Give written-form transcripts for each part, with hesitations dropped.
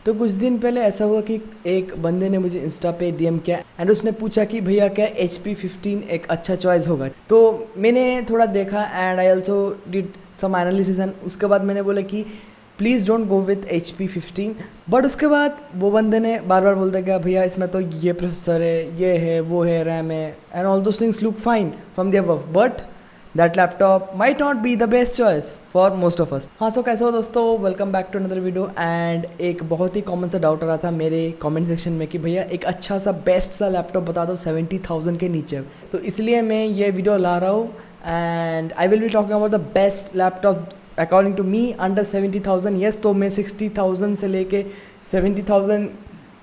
तो कुछ दिन पहले ऐसा हुआ कि एक बंदे ने मुझे इंस्टा पे डीएम किया एंड उसने पूछा कि भैया क्या HP 15 एक अच्छा चॉइस होगा। तो मैंने थोड़ा देखा and I also did some analysis and उसके बाद मैंने बोला कि please don't go with HP 15। But उसके बाद वो बंदे ने बार बार बोलता गया भैया इसमें तो ये प्रोसेसर है, ये है, वो है, रैम है and all those things look fine from the above, but that laptop might not be the best choice for most of us. हाँ, सो कैसे हो दोस्तों, welcome back to another video. And एक बहुत ही कॉमन सा doubt आ रहा था मेरे कमेंट सेक्शन में कि भैया एक अच्छा सा बेस्ट सा लैपटॉप बता दो 70,000 के नीचे। तो इसलिए मैं ये वीडियो ला रहा हूँ and I will be talking about the best laptop according to me under 70,000। यस, तो मैं 60,000 से लेके 70,000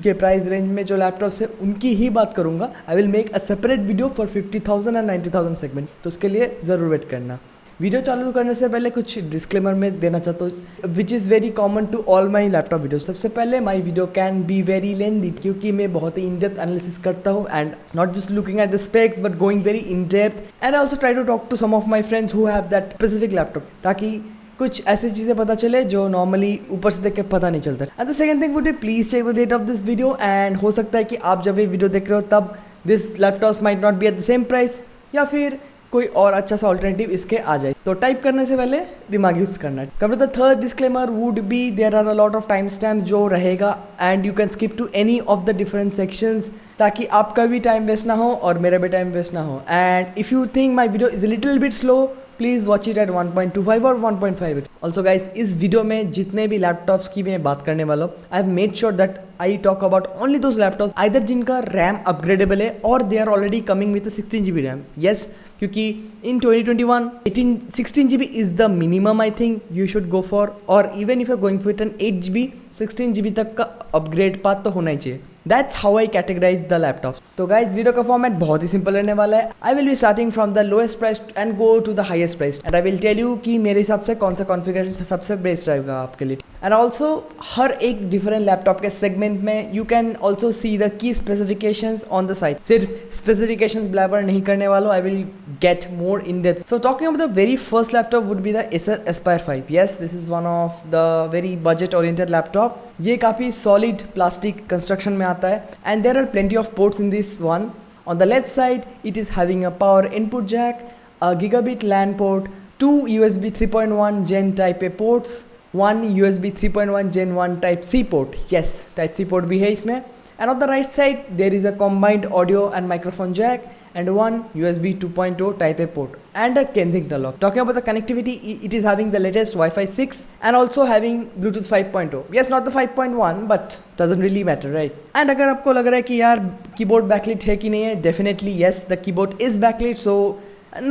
के प्राइस रेंज में जो लैपटॉप्स है उनकी ही बात करूंगा। I will make a separate video for 50,000 and 90,000 segment, तो उसके लिए ज़रूर वेट करना। वीडियो चालू करने से पहले कुछ डिस्क्लेमर में देना चाहता हूँ which is very common to all my laptop video. सबसे पहले my video can be very lengthy क्योंकि मैं बहुत ही इन डेप्थ एनालिसिस करता हूँ and not just looking at the specs but going very in depth and also try to talk to some of my friends who have that specific laptop, ताकि कुछ ऐसी चीज़ें पता चले जो नॉर्मली ऊपर से देख के पता नहीं चलता। And the second thing would be please check the date of this video and हो सकता है कि आप जब ये वीडियो देख रहे हो तब this laptops might not B at the same price या फिर कोई और अच्छा सा ऑल्टरनेटिव इसके आ जाए। तो टाइप करने से पहले दिमाग यूज करना। Come to the third disclaimer would be there are a lot of time stamps जो रहेगा and you can skip to any of the different sections ताकि आपका भी टाइम वेस्ट ना हो और मेरा भी टाइम वेस्ट ना हो। And if you think my video is little bit slow please watch it at 1.25 और 1.5। ऑल्सो गाइज, इस वीडियो में जितने भी लैपटॉप्स की मैं बात करने वाला हूँ I have made sure that I talk about only those laptops either जिनका रैम अपग्रेडेबल है और they are already coming with 16 GB RAM. Yes, क्योंकि in 2021 16 GB is the minimum I think you should go for, और even if you going for an 8 GB 16 GB तक का upgrade path तो होना ही चाहिए। That's how I categorize the laptops. तो guys, video का format बहुत ही सिंपल रहने वाला है। I will be starting from the lowest price and go to the highest price and I will tell you कि मेरे हिसाब से कौन सा कॉन्फ़िगरेशन सबसे बेस्ट रहेगा आपके लिए। एंड ऑल्सो हर एक डिफरेंट लैपटॉप के सेगमेंट में you can also see the key specifications on the site. सिर्फ स्पेसिफिकेशंस ब्लैबर नहीं करने वालों, I will get more in depth. So talking about the very first laptop would be the Acer Aspire 5। Yes, this is one of the very budget oriented laptop. ये काफ़ी solid plastic construction में आता है and there are plenty of ports in this one. On the left side it is having a power input jack, a gigabit LAN port, 2 USB 3.1 Gen Type A ports, 1 USB 3.1 Gen 1 Type C port. Yes, Type C port भी है इसमें। And on the right side there is a combined audio and microphone jack and 1 USB 2.0 Type A port and a Kensington lock. Talking about the connectivity, it is having the latest Wi-Fi 6 and also having Bluetooth 5.0. Yes, not the 5.1 but doesn't really matter, right? And अगर आपको लग रहा है कि यार keyboard backlit है कि नहीं है, definitely yes, the keyboard is backlit, so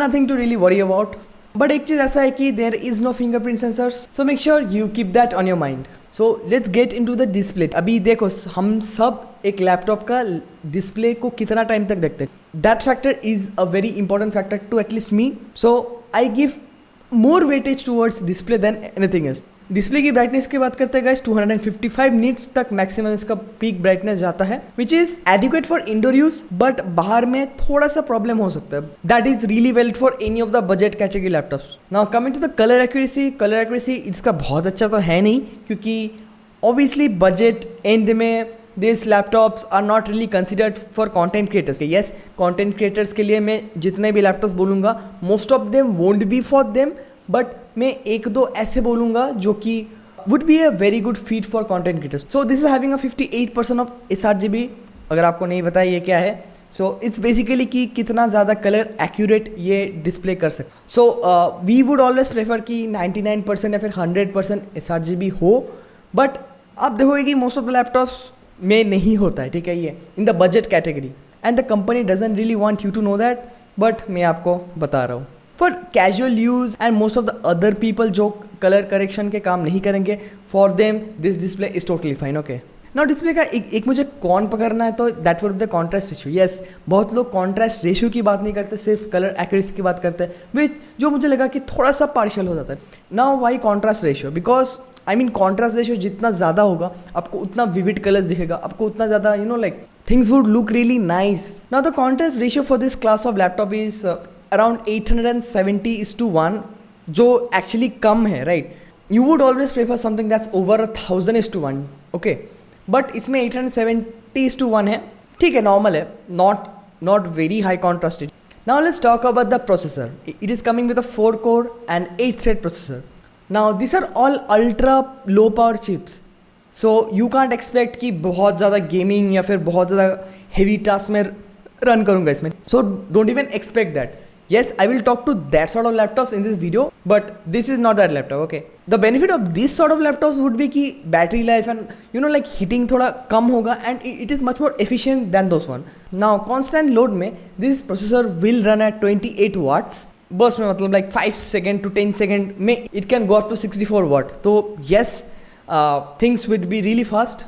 nothing to really worry about. But एक चीज़ ऐसा है कि there is no fingerprint sensors, so make sure you keep that on your mind. So let's get into the display. अभी देखो, हम सब एक laptop का डिस्प्ले को कितना टाइम तक देखते हैं, that factor is a very important factor to at least me. So I give more weightage towards display than anything else. Display की ब्राइटनेस की बात करते हैं गाइस, 255 निट्स तक मैक्सिमम इसका पीक ब्राइटनेस जाता है which is adequate for indoor use, but बाहर में थोड़ा सा प्रॉब्लम हो सकता है। That is really valid for any of the budget category laptops. Now coming to the colour accuracy इसका बहुत अच्छा तो है नहीं क्योंकि ऑब्वियसली बजट एंड में this laptops are not really considered for content creators. Yes, content creators के लिए मैं जितने भी लैपटॉप्स बोलूँगा most of them won't be for them, but मैं एक दो ऐसे बोलूँगा जो कि would be a very good feed for content creators. So this is having a 58% of sRGB। अगर आपको नहीं पता ये क्या है, सो इट्स बेसिकली कि कितना ज़्यादा कलर एक्यूरेट ये डिस्प्ले कर सकते। So we would always prefer कि 99% या फिर 100% sRGB हो, बट आप देखोगे कि मोस्ट ऑफ द लैपटॉप्स में नहीं होता है, ठीक है, ये in the budget category and the company doesn't really want you to know that, but मैं आपको बता रहा हूँ। For casual use and most of the other people जो कलर करेक्शन के काम नहीं करेंगे, for them this display is totally fine. Okay, now display का एक मुझे कौन पकड़ना है तो that would be the contrast ratio. Yes, बहुत लोग कॉन्ट्रास्ट रेशियो की बात नहीं करते, सिर्फ कलर एक्यूरेसी की बात करते हैं, विच जो मुझे लगा कि थोड़ा सा पार्शियल हो जाता है। Now why contrast ratio? Because I mean contrast ratio जितना ज़्यादा होगा आपको उतना विविड कलर्स दिखेगा, आपको उतना ज़्यादा like things would look really nice. Now the contrast ratio for this class of laptop is around 870:1, जो एक्चुअली कम है, right? You would always prefer something that's over 1,000:1, okay? But इसमें 870:1 है, ठीक है, नॉर्मल है, not very high contrasted. Now let's talk about the processor. It is coming with a 4 core and 8 thread processor. Now these are all ultra low power chips. So you can't expect कि बहुत ज़्यादा gaming या फिर बहुत ज़्यादा heavy task में run करूँगा इसमें. So don't even expect that. Yes, I will talk to that sort of laptops in this video, but this is not that laptop, okay? The benefit of this sort of laptops would be कि battery life and like heating थोड़ा कम होगा and it is much more efficient than those one. Now constant load में this processor will run at 28 watts. burst में मतलब like 5 second to 10 second में it can go up to 64 watt. तो yes, things would be really fast.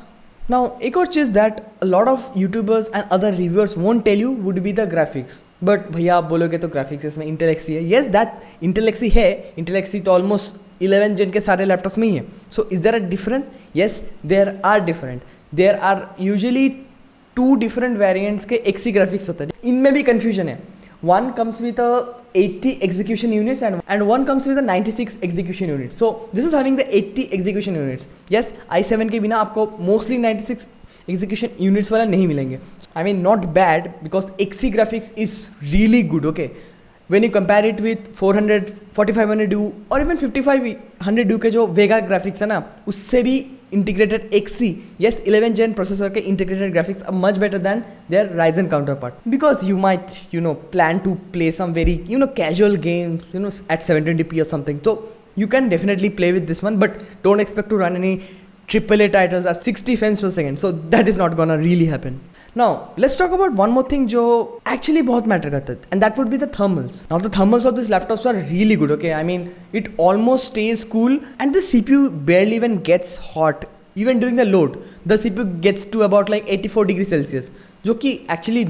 Now एक और चीज़ that a lot of YouTubers and other reviewers won't tell you would be the graphics. But भैया आप बोलोगे तो graphics इसमें Intel Xe है. Yes, that Intel Xe है. इंटेल एक्सी तो ऑलमोस्ट 11 जेन के सारे लैपटॉप्स में ही है. So is there a different? Yes, there are different. There are usually 2 different variants के एक्सी ग्राफिक्स होते हैं. इनमें भी कन्फ्यूजन है. One comes with a 80 execution units and one comes with a 96 execution units. So this is having the 80 execution units. Yes, i7 के बिना आपको mostly 96 execution units वाला नहीं मिलेंगे. I mean not bad because Xe graphics is really good. Okay, when you compare it with 400 4500U और even 5500U के जो वेगा graphics है ना, उससे भी इंटीग्रेटेड एक्सी, येस 11 जेन प्रोसेसर के integrated graphics are much better than their Ryzen counterpart. Because you might plan to play some very casual game at 720p or something. So you can definitely play with this one, but don't expect to run any AAA titles at 60 frames per second. So that is not gonna really happen. Now let's talk about one more thing जो actually बहुत matter करता है, and that would be the thermals. Now the thermals of these laptops are really good. Okay, I mean it almost stays cool and the CPU barely even gets hot. Even during the load, the CPU gets to about like 84 degrees Celsius, जो कि actually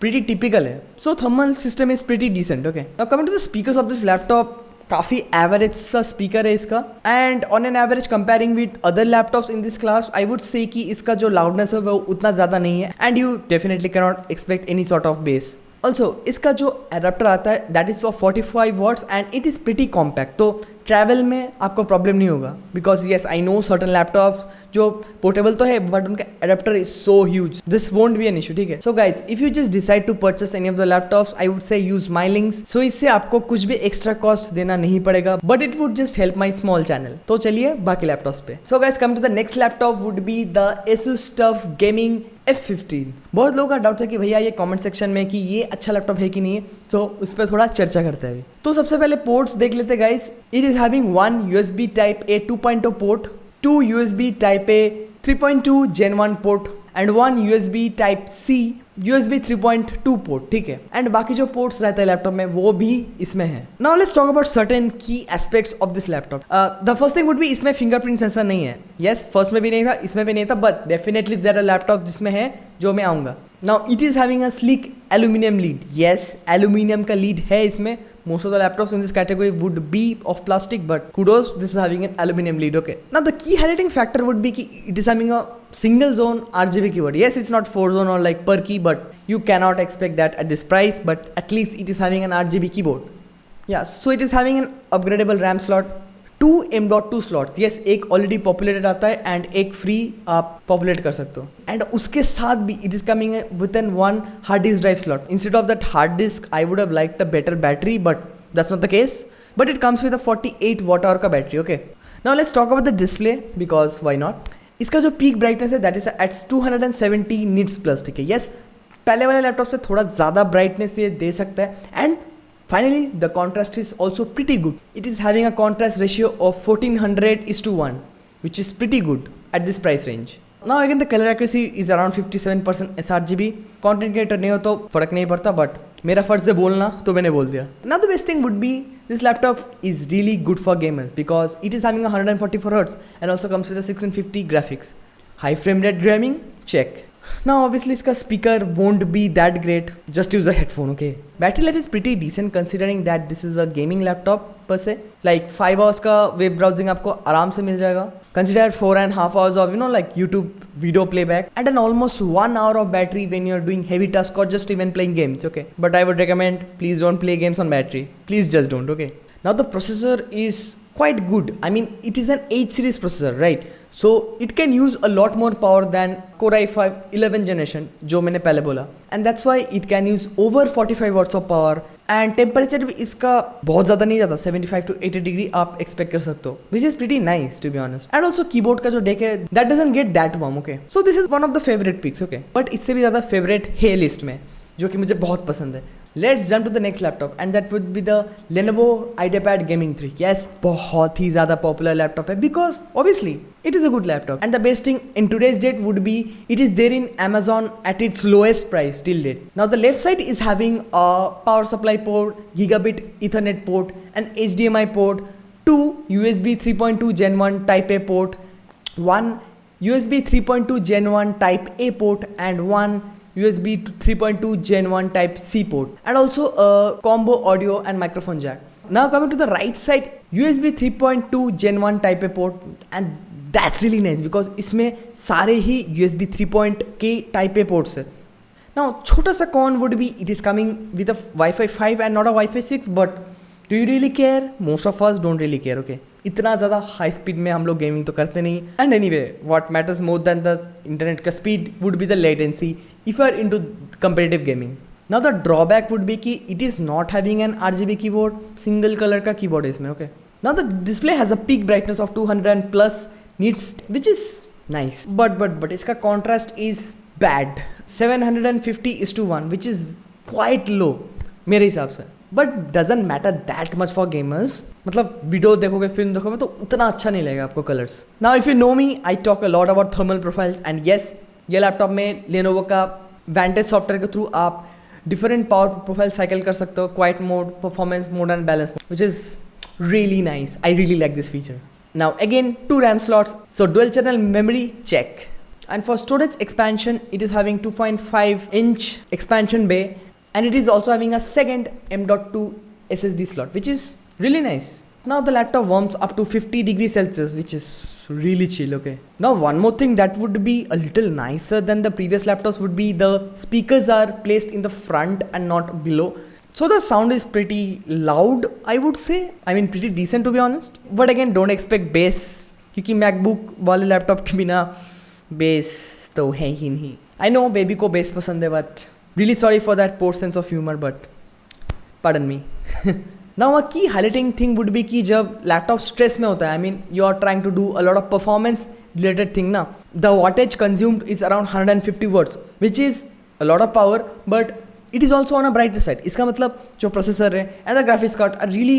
pretty typical है. So thermal system is pretty decent. Okay. Now coming to the speakers of this laptop, काफ़ी average सा speaker है इसका. And on an average comparing with other laptops in this class, I would से कि इसका जो loudness है वो उतना ज़्यादा नहीं है. And you definitely can not expect any sort of bass. Also इसका जो एडाप्टर आता है that is for 45 watts and it is pretty compact. तो ट्रैवल में आपको प्रॉब्लम नहीं होगा because yes I know certain laptops जो पोर्टेबल तो है बट उनका adapter is so huge. This won't be an issue. ठीक है. So guys, if you just decide to purchase any of the laptops, I would say use my links. So इससे आपको कुछ भी एक्स्ट्रा कॉस्ट देना नहीं पड़ेगा, but it would just help my small channel. तो चलिए बाकी लैपटॉप्स पे. So guys, come to the next laptop would be the Asus TUF Gaming F15. बहुत लोगों का डाउट था कि भैया ये कमेंट सेक्शन में कि ये अच्छा लैपटॉप है कि नहीं है. सो उस पर थोड़ा चर्चा करते हैं. तो सबसे पहले पोर्ट्स देख लेते guys. It is having 1 USB Type A 2.0 port, 2 USB Type A 3.2 Gen 1 port and 1 USB Type C USB 3.2 port. ठीक है. एंड बाकी जो पोर्ट्स रहते हैं लैपटॉप में वो भी इसमें है. Now let's talk about certain key aspects of this laptop. The first thing would be इसमें फिंगरप्रिंट सेंसर नहीं है. येस, फर्स्ट में भी नहीं था, इसमें भी नहीं था, but definitely there are laptop जिसमें है, जो मैं आऊँगा. Now it is having a slick aluminium lid. Yes, aluminium का लीड है इसमें. Most of the laptops in this category would be of plastic, but kudos, this is having an aluminum lead. Okay. Now the key highlighting factor would be it is having a single zone RGB keyboard. Yes, it's not 4 zone or like per key, but you cannot expect that at this price. But at least it is having an RGB keyboard. Yeah. So it is having an upgradable RAM slot, 2 M.2 slots. yes, एक already populated आता है and एक free आप populate कर सकते हो. And उसके साथ भी it is coming with an 1 hard disk drive slot. Instead of that hard disk I would have liked a better battery, but that's not the case. But it comes with a 48 watt hour का battery. Okay. Now let's talk about the display because why not. इसका जो peak brightness है that is at 270 nits plus. ठीक है. Yes, पहले वाले laptop से थोड़ा ज़्यादा ब्राइटनेस ये दे सकता है. And finally, the contrast is also pretty good. It is having a contrast ratio of 1400:1, which is pretty good at this price range. Now again the color accuracy is around 57% sRGB. Content creator नहीं हो तो फर्क नहीं पड़ता, but मेरा फर्ज है बोलना तो मैंने बोल दिया. Now the best thing would be this laptop is really good for gamers because it is having 144 Hz and also comes with a 1650 graphics. High frame rate gaming, check. Now obviously इसका speaker won't be that great, just use a headphone. Okay. Battery life is pretty decent considering that this is a gaming laptop per se. Like 5 hours का web browsing आपको आराम से मिल जाएगा. Consider 4.5 hours of like YouTube video playback and an almost 1 hour of battery when you're doing heavy tasks or just even playing games. Okay. But I would recommend please don't play games on battery. Please just don't. Okay. Now the processor is quite good. I mean, it is an 8 series processor, right? So it can use a lot more power than Core i5 11th generation जो मैंने पहले बोला, and that's why it can use over 45 watts of power, and temperature भी इसका बहुत ज़्यादा नहीं जाता, 75 to 80 डिग्री आप एक्सपेक्ट कर सकते हो, which is pretty nice to be honest. And also keyboard का जो डेक है that doesn't get that warm, okay? So this is one of the favorite picks, okay? But इससे भी ज़्यादा favorite है लिस्ट में, जो कि मुझे बहुत पसंद है. Let's jump to the next laptop and that would be the Lenovo IdeaPad Gaming 3. Yes, बहुत ही ज़्यादा popular laptop है because obviously it is a good laptop, and the best thing in today's date would be it is there in Amazon at its lowest price till date. Now the left side is having a power supply port, gigabit Ethernet port, an HDMI port, two USB 3.2 Gen 1 Type A port, one USB 3.2 Gen 1 Type A port, and one USB 3.2 Gen 1 Type C port, and also a combo audio and microphone jack. Now coming to the right side, USB 3.2 Gen 1 Type A port, and that's really nice because इसमें सारे ही USB 3. के Type A ports है. Now छोटा सा con would be it is coming with a Wi-Fi 5 and not a Wi-Fi 6, but do you really care? Most of us don't really care, okay? इतना ज़्यादा high speed में हम लोग gaming तो करते नहीं. And anyway what matters more than the internet का speed would be the latency if are into competitive gaming. Now the drawback would be कि it is not having an RGB keyboard, single colour का keyboard है इसमें, okay. Now the display has a peak brightness of 200+ nits which is nice, but इसका contrast is bad. 750:1 which is quite low मेरे हिसाब से, but doesn't matter that much for gamers. मतलब video देखोगे, film देखोगे तो उतना अच्छा नहीं लगेगा आपको colours. Now if you know me, I talk a lot about thermal profiles, and yes, ये लैपटॉप में लेनोवो का Vantage सॉफ्टवेयर के थ्रू आप डिफरेंट पावर प्रोफाइल साइकिल कर सकते हो, quite mode, performance mode and balance mode, which is really nice. I really like this feature. Now again 2 RAM slots, so dual channel memory check, and for storage expansion it is having 2.5-inch expansion bay, and it is also having a second M.2 SSD slot, which is really nice. Now the laptop warms up to 50 degrees Celsius, which is really chill, okay. Now one more thing that would be a little nicer than the previous laptops would be the speakers are placed in the front and not below. So the sound is pretty loud, I would say. I mean pretty decent to be honest. But again don't expect bass, क्योंकि MacBook वाले laptop के बिना bass तो है ही नहीं. I know baby को bass पसंद है, but really sorry for that poor sense of humor, but pardon me. Now a key highlighting thing would be कि जब लैपटॉप स्ट्रेस में होता है, I mean you are trying to do a lot of performance related thing ना, the wattage consumed is around 150 watts, which is a lot of power, but it is also on a brighter side. इसका मतलब जो processor है and the graphics card are really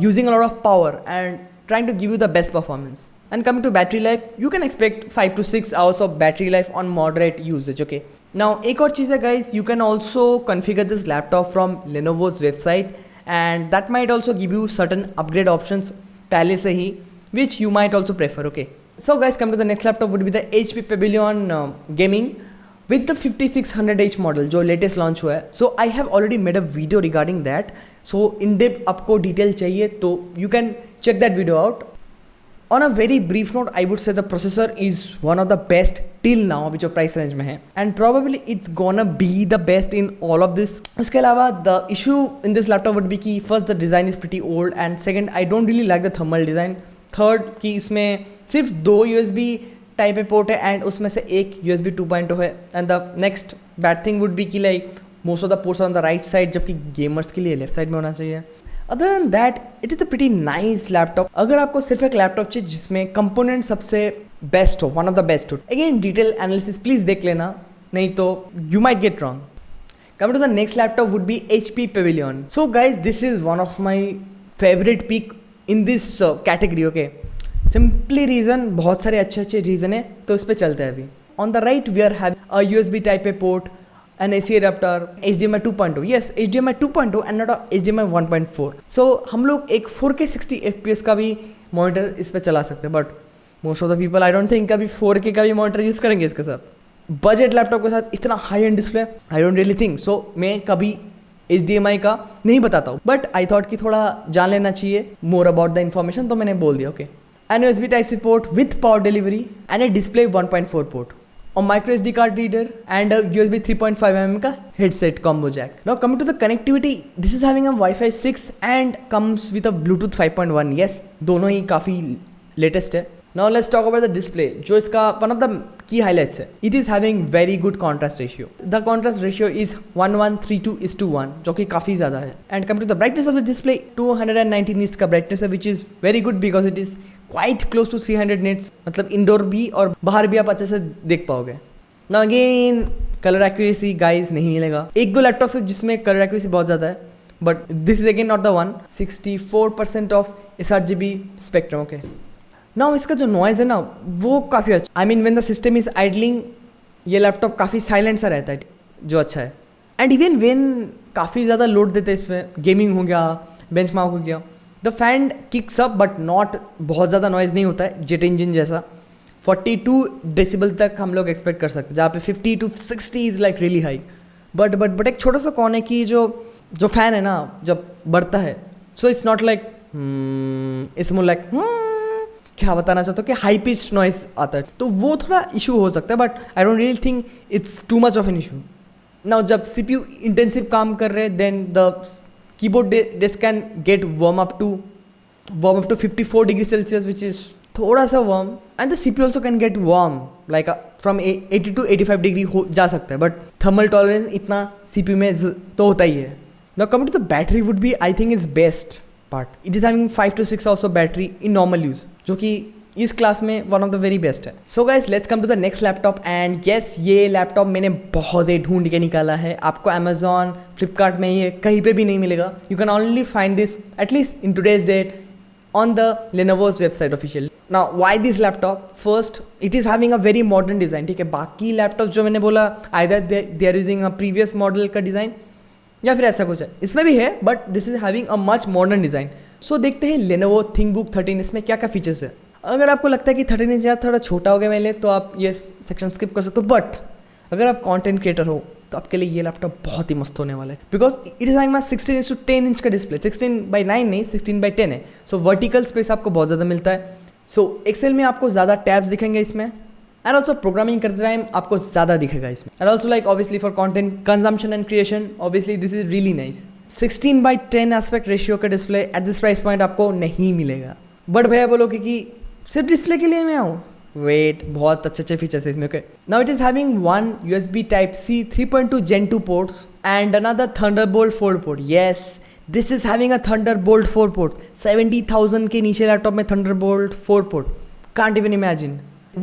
using a lot of power and trying to give you the best performance. And coming to battery life, you can expect 5 to 6 hours of battery life on moderate usage, okay. Now एक और चीज़ है guys, you can also configure this laptop from Lenovo's website, and that might also give you certain upgrade options पहले से ही, which you might also prefer, okay. So guys, come to the next laptop would be the HP Pavilion Gaming with the 5600H model जो latest launch हुआ है. So I have already made a video regarding that. So in depth आपको detail चाहिए तो you can check that video out. On a very brief note, I would say the processor is one of the best till now अभी जो price range में है, and probably it's gonna be the best in all of this. उसके अलावा the issue in this laptop would be कि first the design is pretty old, and second I don't really like the thermal design. Third कि इसमें सिर्फ 2 USB type A port है and उसमें से एक USB 2.0 है. And the next bad thing would be कि like most of the ports on the right side, जबकि गेमर्स के लिए लेफ्ट साइड में होना चाहिए. Other than that it is a pretty nice laptop. अगर आपको सिर्फ एक लैपटॉप चाहिए जिसमें कंपोनेंट सबसे बेस्ट हो, वन ऑफ द बेस्ट हो, अगेन डिटेल एनालिसिस प्लीज़ देख लेना, नहीं तो you might get wrong. Coming to the next laptop would be HP Pavilion. So guys this is one of my favourite pick in this category, okay. Simply reason, बहुत सारे अच्छे अच्छे reason है तो इस पर चलते हैं. अभी on the right we are having a USB type A port, an AC adapter, HDMI 2.0, yes HDMI 2.0 and not a HDMI 1.4. सो हम लोग एक 4K 60 FPS का भी मॉनिटर इस पर चला सकते हैं, but most of the people I don't think कभी 4K का भी मॉनिटर यूज़ करेंगे इसके साथ. बजट लैपटॉप के साथ इतना high and display I don't really think so. मैं कभी HDMI का नहीं बताता हूँ, बट आई थॉट कि थोड़ा जान लेना चाहिए मोर अबाउट द इन्फॉर्मेशन, तो मैंने बोल दिया, okay. An USB Type-C port with power delivery and a display 1.4 port. a micro SD card reader, and a USB 3.5mm का headset combo jack. Now coming to the connectivity, this is having a Wi-Fi 6 and comes with a Bluetooth 5.1. Yes, दोनों ही काफ़ी latest है. Now let's talk about the display, जो इसका one of the key highlights है. It is having very good contrast ratio. The contrast ratio is 1132:1, जो कि काफ़ी ज़्यादा है. And coming to the brightness of the display, 290 nits का brightness है, which is very good because it is quite close to 300 nits. मतलब indoor भी और बाहर भी आप अच्छे से देख पाओगे. Now again, colour accuracy guys नहीं मिलेगा. एक दो लैपटॉप से जिसमें कलर एक्यूरेसी बहुत ज़्यादा है, but this is again not the one. 64% of sRGB spectrum. Okay, now इसका जो नॉइज़ है ना वो काफ़ी अच्छा. I mean when the system is idling, ये लैपटॉप काफ़ी साइलेंट सा रहता है, जो अच्छा है. एंड इवन व्हेन काफ़ी ज़्यादा लोड देते हैं इसमें, गेमिंग हो गया, बेंचमार्क हो गया, the fan kicks up but not बहुत ज़्यादा नॉइज़ नहीं होता है जेट इंजन जैसा. 42 डेसिबल तक हम लोग एक्सपेक्ट कर सकते हैं, जहाँ पे 50 to 60 is like really high. But एक छोटा सा कौन है कि जो फैन है ना जब बढ़ता है, सो it's not like it's more like क्या बताना चाहता हूँ कि हाई पिच नॉइस आता है, तो वो थोड़ा इशू हो सकता है. But I don't really think it's too much of an issue. Now जब CPU इंटेंसिव काम कर रहे हैं, then the keyboard disk can get warm up to 54 degree Celsius, which is थोड़ा सा warm, and the CPU also can get warm like from 80 to 85 degree हो जा सकता है, बट थर्मल टॉलरेंस इतना CPU में तो होता ही है. Now coming to the battery would be, I think, is best part. It is having 5 to 6 hours of battery in normal use, जो कि इस क्लास में one of the very best है. So guys let's come to the next laptop. And yes, ये laptop मैंने बहुत ही ढूंढ के निकाला है. आपको अमेजॉन, फ्लिपकार्ट में ये कहीं पे भी नहीं मिलेगा. You can only find this at least in today's date on the Lenovo's website officially. Now why this laptop? First, it is having a very modern design. ठीक है, बाकी लैपटॉप जो मैंने बोला either they are using a previous model का design या फिर ऐसा कुछ है, इसमें भी है, but this is having a much modern design. So देखते हैं Lenovo ThinkBook 13 इसमें क्या क्या फीचर्स है. अगर आपको लगता है कि 13 इंच यार थोड़ा छोटा हो गया मेरे लिए, तो आप ये सेक्शन स्किप कर सकते हो. बट अगर आप कंटेंट क्रिएटर हो तो आपके लिए ये लैपटॉप बहुत ही मस्त होने वाला है, because it is having 16:10 inch का डिस्प्ले. 16:9 नहीं, 16:10 है. सो वर्टिकल स्पेस आपको बहुत ज़्यादा मिलता है. सो एक्सेल में आपको ज़्यादा टैब्स दिखेंगे इसमें, एंड ऑल्सो प्रोग्रामिंग करते टाइम आपको ज़्यादा दिखेगा इसमें. And also like obviously for content consumption and creation, obviously this is really nice. 16:10 aspect ratio का display at this price point आपको नहीं मिलेगा. बट भैया बोलोगे कि सिर्फ डिस्प्ले के लिए मैं आऊँ, वेट, बहुत अच्छे अच्छे फीचर्स है इसमें. Okay, now it is having one USB Type-C 3.2 Gen 2 ports and another Thunderbolt 4 port. Yes, this is having a Thunderbolt 4 port. 70,000 के नीचे लैपटॉप में Thunderbolt 4 port, can't even imagine.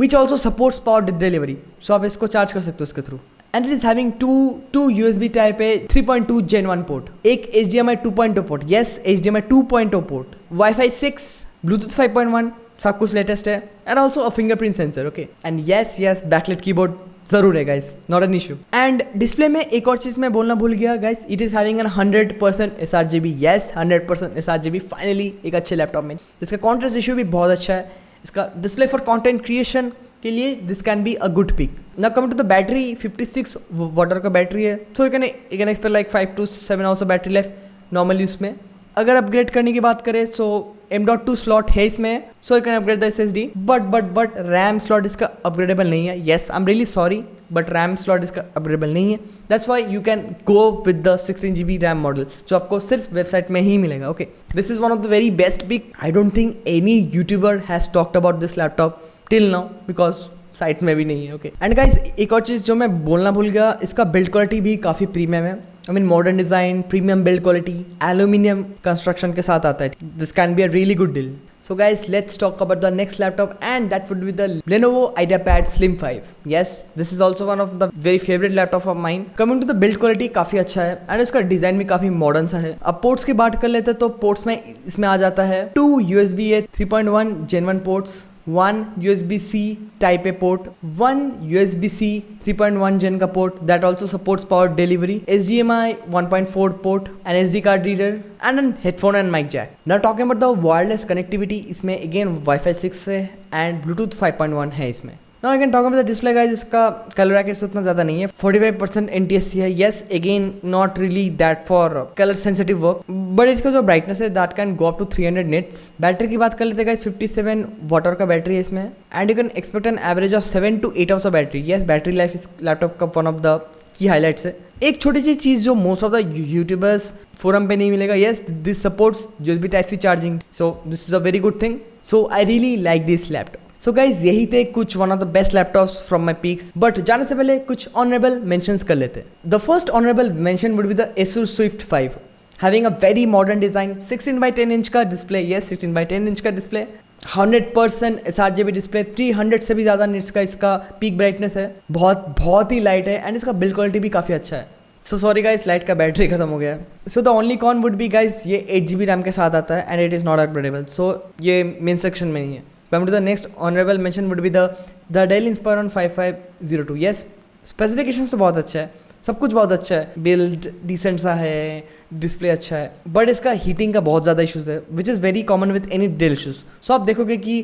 Which also supports power delivery. So आप इसको charge कर सकते हो इसके through. And it is having two USB Type-A 3.2 Gen 1 port, एक HDMI 2.0 port. Yes, HDMI 2.0 port, Wi-Fi 6, Bluetooth 5.1, सब कुछ लेटेस्ट है. And also a fingerprint sensor. Okay, and yes backlight keyboard जरूर है guys, not an issue. And display में एक और चीज़ मैं बोलना भूल गया guys, it is having 100% sRGB. Yes, 100% sRGB finally एक अच्छे लैपटॉप में. इसका कॉन्ट्रास्ट रेशियो भी बहुत अच्छा है. इसका डिस्प्ले फॉर कंटेंट क्रिएशन के लिए this can be a good pick. Now coming to the battery, 56 watt का बैटरी है. So you can expect like 5 to 7 hours of battery life normal use में. अगर अपग्रेड करने की बात करें, सो M.2 स्लॉट है इसमें, so you can upgrade the SSD. बट रैम स्लॉट इसका अपग्रेडेबल नहीं है. Yes, I am really sorry, but RAM slot इसका अपग्रेडेबल नहीं है. That's why you can go with the 16GB RAM model, जो आपको सिर्फ वेबसाइट में ही मिलेगा. Okay, this is one of the very best pick. I don't think any YouTuber has talked about this laptop till now, because site में भी नहीं है. ओके, एंड गाइज एक और चीज़ जो मैं बोलना भूल गया, इसका बिल्ड क्वालिटी भी काफ़ी प्रीमियम है. I mean modern design, premium build quality, aluminium construction के साथ आता है. This can be a really good deal. So guys, let's talk about the next laptop, and that would be the Lenovo IdeaPad Slim 5. Yes, this is also one of the very favorite laptop of mine. Coming to the build quality, काफ़ी अच्छा है, and इसका design भी काफ़ी modern सा है. अब ports की बात कर लेते हैं, तो पोर्ट्स में इसमें आ जाता है 2 USB-A 3.1 Gen 1 ports, 1 USB-C Type-A port, 1 USB-C 3.1 Gen का port that also supports power delivery, HDMI 1.4 port, an SD card reader, and a headphone and mic jack. Now talking about the wireless connectivity, इसमें again Wi-Fi 6 है and Bluetooth 5.1 है इसमें. Now I can talk about the display guys. इसका colour accuracy उतना ज़्यादा नहीं है, 45% NTSC है। Yes again not really that for colour sensitive work, but इसका जो ब्राइटनेस है that can go up to 300 nits. Battery की बात कर लेते हैं गाइस, 57 वाट आवर का बैटरी है इसमें, and you can expect an average of 7 to 8 hours of battery. Yes battery life इस लैपटॉप का one of the key highlights है। एक छोटी सी चीज़ जो most of the YouTubers forum पे नहीं मिलेगा, yes this supports USB Type-C charging, so this is a very good thing. So I really like this laptop. So guys यही थे कुछ one of the best laptops from my peaks, but जाने से पहले कुछ ऑनरेबल मेंशंस कर लेते हैं। The first honourable mention would be the Asus Swift 5, having a very modern design, 16x10 inch का डिस्प्ले, येस 16x10 इंच का display, 100% sRGB display, 300 से भी ज़्यादा निट्स का इसका पीक ब्राइटनेस है, बहुत ही लाइट है, एंड इसका बिल्ड क्वालिटी भी काफ़ी अच्छा है। सो सॉरी गाइस, लाइट का बैटरी खत्म हो गया है। So the only con would be guys, ये 8GB रैम के साथ आता है and it is not upgradable, so ये मेन सेक्शन में नहीं है। Come to the next honourable mention would be the Dell Inspiron 5502। Yes specifications तो बहुत अच्छा है, सब कुछ बहुत अच्छा है, बिल्ड डिसेंट सा है, डिस्प्ले अच्छा है, बट इसका हीटिंग का बहुत ज़्यादा इशूज़ है, which is very common with any Dell issues. सो आप देखोगे कि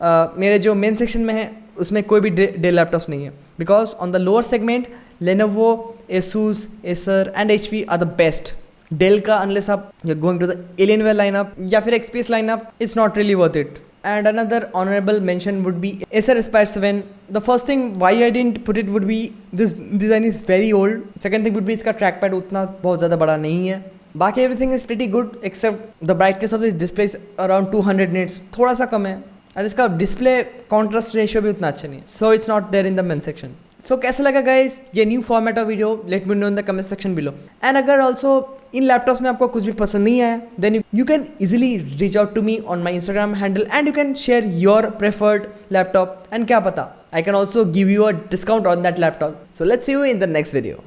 मेरे जो मेन सेक्शन में है उसमें कोई भी डेल लैपटॉप्स नहीं है, because on the lower segment Lenovo, Asus, Acer and HP are the best. Dell का unless आप you're going to the Alienware lineup या फिर XPS lineup, it's not really worth it. And another honorable mention would be Acer Aspire 7. The first thing why I didn't put it would be this design is very old. Second thing would be इसका trackpad उतना बहुत ज़्यादा बड़ा नहीं है। बाकी everything is pretty good except the brightness of this display is around 200 nits, थोड़ा सा कम है, और इसका डिस्प्ले कॉन्ट्रास्ट रेशियो भी उतना अच्छा नहीं, so it's not there in the main section. So कैसा लगा गाइस ये new format of video, let me know in the comment section below. And अगर ऑल्सो इन लैपटॉप्स में आपको कुछ भी पसंद नहीं आया, then you can easily reach out to me on my Instagram handle and you can share your preferred laptop, and क्या पता I can also give you a discount on that laptop. So let's see you in the next video.